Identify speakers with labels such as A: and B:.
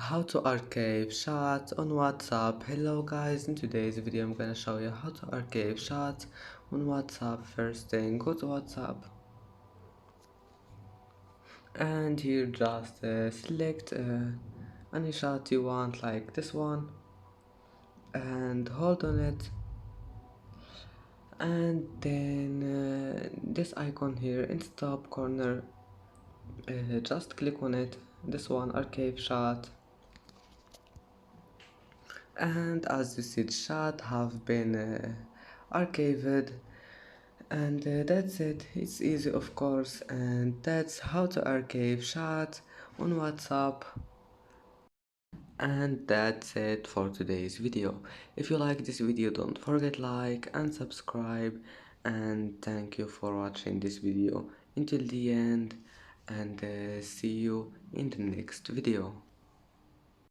A: How to archive chats on WhatsApp. Hello guys, in today's video I'm gonna show you how to archive chats on WhatsApp. First thing, go to WhatsApp and here just select any chat you want, like this one, and hold on it, and then this icon here in top corner, just click on it, this one, archive chat. And as you see, the chat have been archived, and that's it. It's easy, of course, and that's how to archive chat on WhatsApp. And that's it for today's video. If you like this video, don't forget like and subscribe, and thank you for watching this video until the end, and see you in the next video.